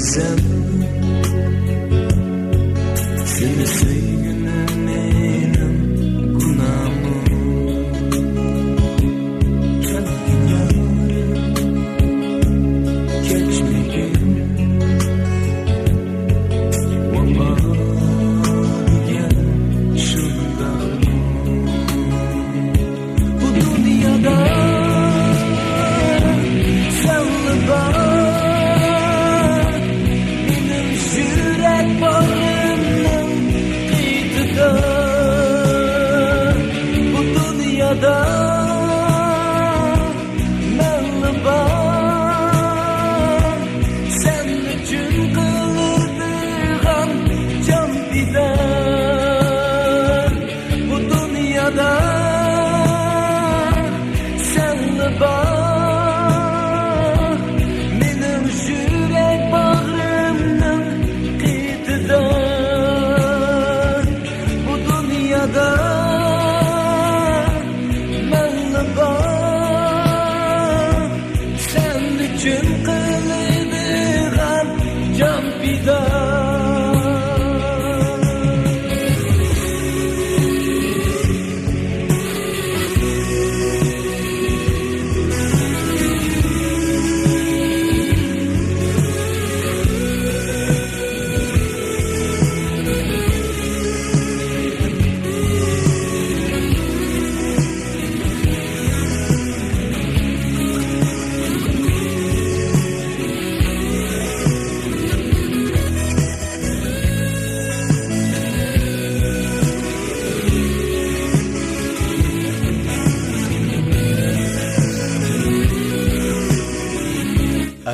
gitsem, seni sevgilim benim günahım. Kendin yarım geçmegin, valla diyen şundağım. Bu dünyada senle ben, menli bar sen üçün kılırdıgan can fidan. Bu dünyada senli bar benim yürek bağrımның qiytidan. Bu dünyada sen üçün kıldıgan can fidan.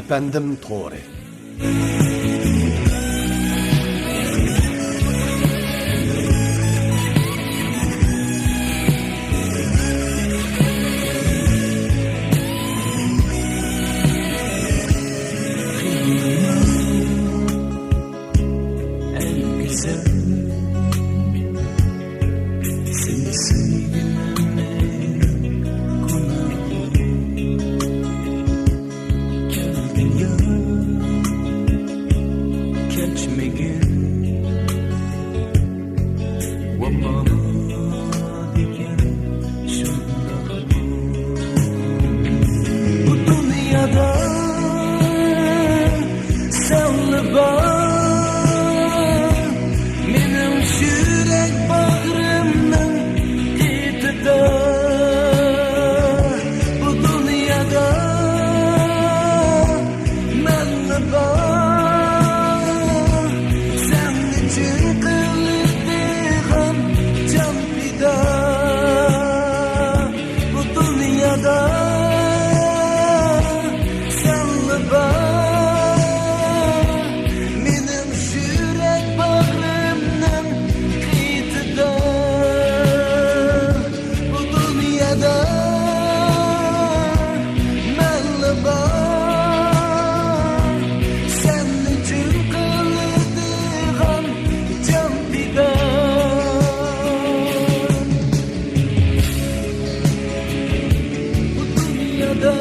Efendim Tori. En güzel seni sevgilim benim günahım. Kendin yarım geçmegin, valla diyen şundağım. Bu dünyada senle ben, benim yürek bağrımның qiytidan. Bu dünyada menli bar sen üçün kılırdıgan can fidan. Bu dünyada senle ben, benim yürek bağrımның qiytidan. Bu dünyada menli bar sen üçün kıldıgan can fidan. Bu dünyada